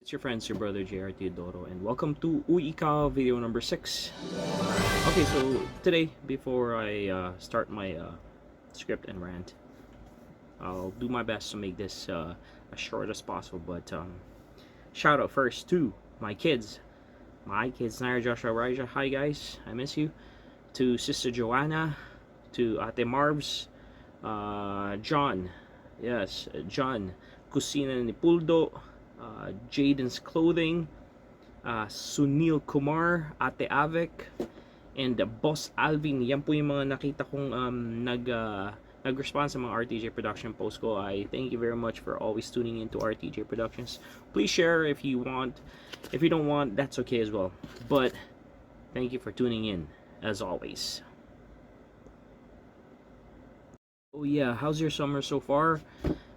It's your friends, your brother JR Teodoro, and welcome to Uy Ikaw video number 6. Okay, so today, before I start my script and rant, I'll do my best to make this as short as possible. But shout out first to my kids, Naira, Joshua, Raja. Hi guys, I miss you. To Sister Joanna, to Ate Marvs, John, yes, John, Kusina ni Puldo, Jaden's Clothing, Sunil Kumar, Ate Avek, and Boss Alvin. Yan po yung mga nakita kong nag-respond sa mga RTJ production post ko. I thank you very much for always tuning into RTJ Productions. Please share if you want. If you don't want, that's okay as well. But thank you for tuning in as always. Oh yeah, how's your summer so far?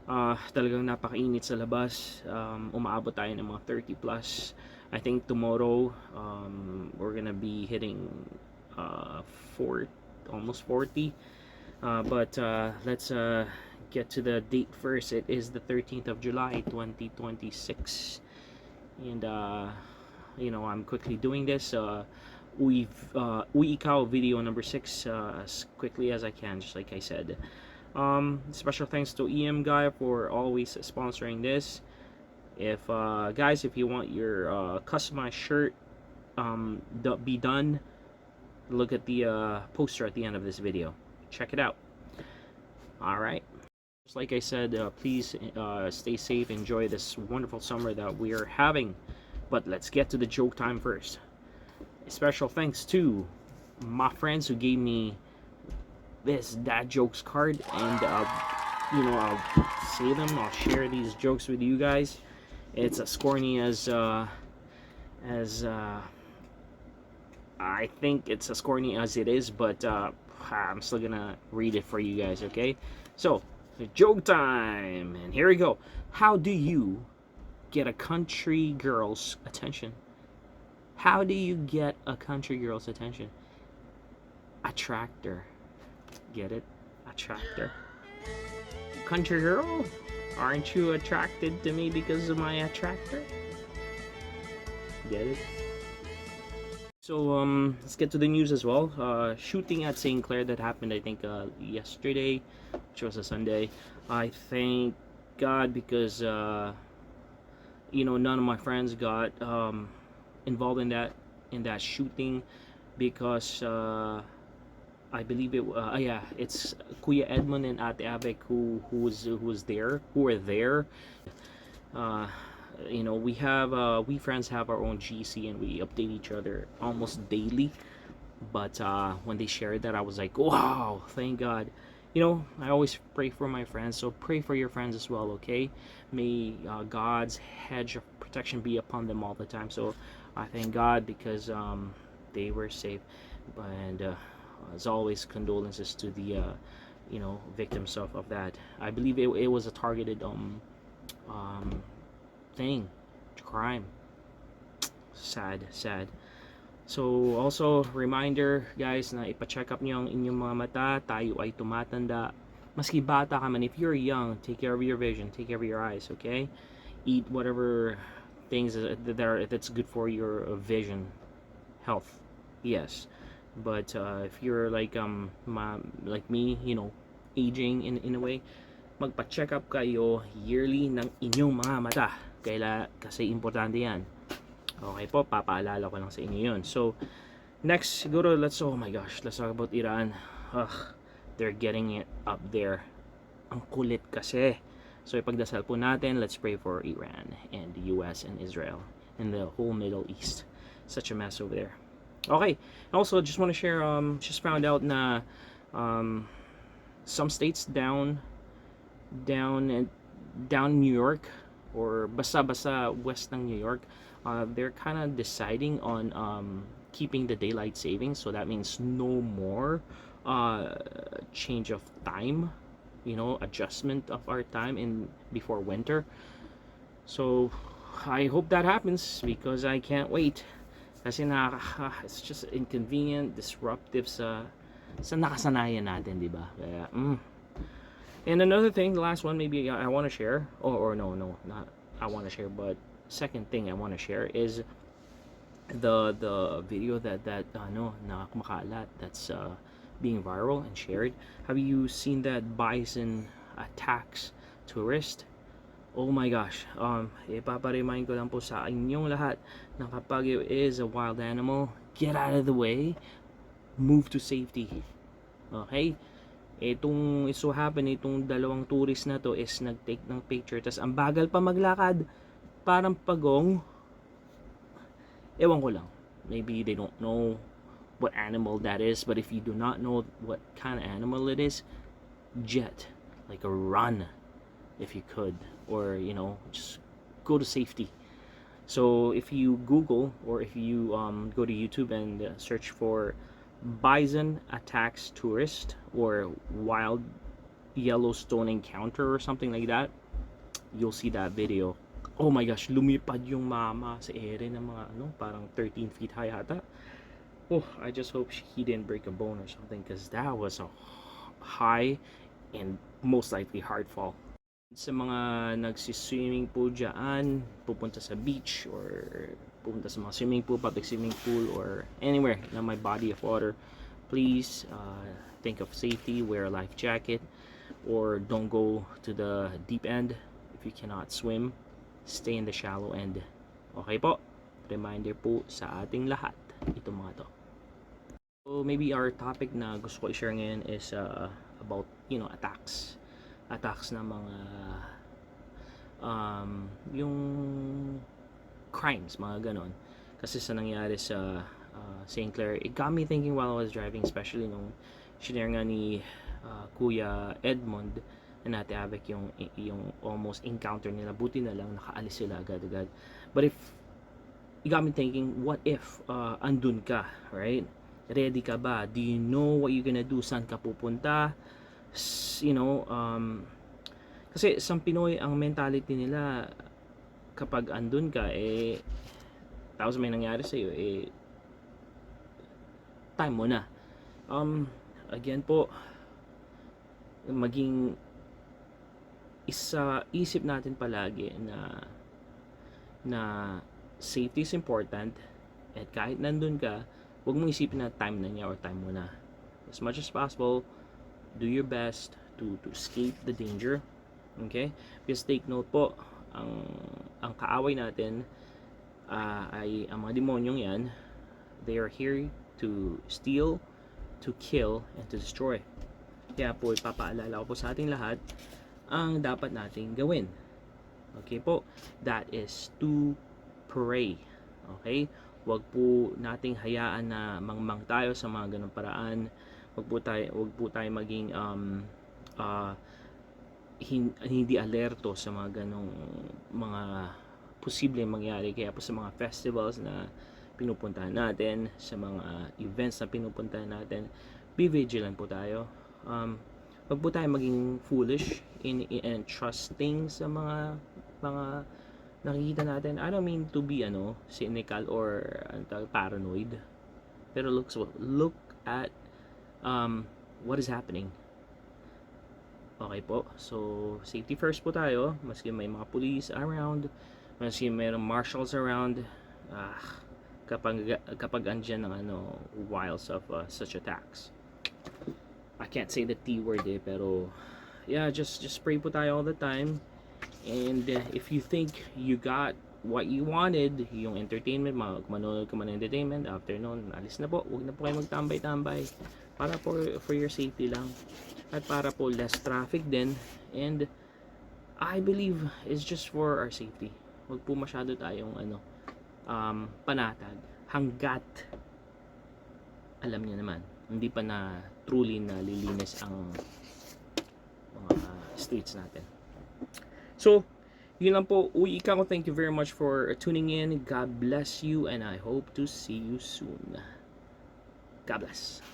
Talagang napakainit sa labas. Umaabot tayo ng mga 30 plus. I think tomorrow we're gonna be hitting almost 40. But let's get to the date first. It is the 13th of July 2026, and I'm quickly doing this Uy Ikaw video number 6 as quickly as I can, just like I said. Special thanks to EM Guy for always sponsoring this. If guys, if you want your customized shirt be done, look at the poster at the end of this video. Check it out. Alright, just like I said, please stay safe, enjoy this wonderful summer that we are having. But let's get to the joke time first. Special thanks to my friends who gave me this dad jokes card, and I'll say them, I'll share these jokes with you guys. It's as corny as I think it's as corny as it is, but I'm still gonna read it for you guys, okay? So, joke time, and here we go. How do you get a country girl's attention? How do you get a country girl's attention? A tractor. Get it? A tractor. Country girl, aren't you attracted to me because of my tractor? Get it? So let's get to the news as well. Shooting at St. Clair that happened, I think, yesterday, which was a Sunday. I thank God because none of my friends got involved in that shooting, because I believe it's Kuya Edmond and Ate Abek who were there. We friends have our own GC and we update each other almost daily. But when they shared that, I was like, wow, thank God. I always pray for my friends, so pray for your friends as well, okay? May God's hedge of protection be upon them all the time. So I thank God because they were safe. And as always, condolences to the victims of that. I believe it was a targeted crime. Sad. So also reminder guys na ipa-check up niyo ang inyong mga mata. Tayo ay tumatanda. Maski bata ka man, if you're young, take care of your vision, take care of your eyes, okay? Eat whatever things that's good for your vision, health. Yes. But if you're like me, aging in a way, magpa-check up kayo yearly ng inyong mga mata. Kasi importante yan. Okay po, papaalala ko lang sa inyo yun. So, next, siguro, oh my gosh, let's talk about Iran. They're getting it up there. Ang kulit kasi. So, ipagdasal po natin, let's pray for Iran and the US and Israel and the whole Middle East. Such a mess over there. Okay, also just want to share, just found out na some states down in New York, or basta west ng New York, they're kind of deciding on keeping the daylight savings. So that means no more change of time, adjustment of our time before winter. So I hope that happens because I can't wait. Kasi it's just inconvenient, disruptive sa nakasanayan natin, di ba? Kaya, And another thing, the last one maybe I want to share, or no, not I want to share, but second thing I want to share is the video that na kumakalat, that's being viral and shared. Have you seen that bison attacks tourist? Oh my gosh. Ipapa-remind ko lang po sa inyong lahat na kapag it is a wild animal, get out of the way, move to safety. Okay? Itong so happen, itong dalawang tourist na to is nag-take ng picture, tas ang bagal pa maglakad, parang pagong. Ewan ko lang. Maybe they don't know what animal that is, but if you do not know what kind of animal it is, jet, like a run if you could, or just go to safety. So if you Google, or if you go to YouTube and search for bison attacks tourist or wild Yellowstone encounter or something like that, you'll see that video. Oh my gosh, lumipad yung mama sa ere ng mga parang 13 feet high hata. Oh, I just hope he didn't break a bone or something, because that was a high and most likely hard fall. Sa mga nagsiswimming pool dyan, pupunta sa beach or pupunta sa mga swimming pool, public swimming pool, or anywhere na may body of water, please think of safety, wear a life jacket, or don't go to the deep end. If you cannot swim, stay in the shallow end. Okay po, reminder po sa ating lahat itong mga to. So maybe our topic na gusto ko i-share ngayon is about attacks ng mga yung crimes, mga ganon. Kasi sa nangyari sa St. Clair, it got me thinking while I was driving, especially nung shinare nga ni Kuya Edmond na Ate Avek yung almost encounter nila. Buti na lang nakaalis sila agad-agad. But it got me thinking, what if andun ka, right? Ready ka ba? Do you know what you're gonna do? Saan ka pupunta? Kasi sa Pinoy, ang mentality nila kapag andun ka, tapos may nangyari sa'yo, time mo na. Again po, maging isip natin palagi na safety is important, at kahit nandun ka, huwag mong isipin na time na niya or time mo na. As much as possible, do your best to escape the danger. Okay? Because take note po, ang kaaway natin ay ang mga demonyong yan. They are here to steal, to kill, and to destroy. Kaya po, ipapaalala ko po sa ating lahat ang dapat nating gawin. Okay po? That is to pray. Okay? Huwag po nating hayaan na mangmang tayo sa mga ganong paraan. Huwag po tayo maging hindi alerto sa mga ganong mga posibleng mangyari. Kaya po sa mga festivals na pinupuntahan natin, sa mga events na pinupuntahan natin, be vigilant po tayo. Huwag po tayo maging foolish and trusting sa mga nakikita natin. I don't mean to be cynical or paranoid, pero look at what is happening. Okay po, so safety first po tayo. Maski may mga police around, maski mayroong marshals around, kapag andyan ng wiles of such attacks. I can't say the T word pero yeah, just pray po tayo all the time. And if you think you got what you wanted, yung entertainment, manonood ka man ng entertainment, after noon, alis na po. Huwag na po kayo magtambay-tambay. Para po for your safety lang. At para po less traffic din. And I believe it's just for our safety. Huwag po masyado tayong panatag. Hanggat alam niyo naman, hindi pa na truly na lilinis ang mga streets natin. So, yun lang po. Uwi ka ko. Thank you very much for tuning in. God bless you, and I hope to see you soon. God bless.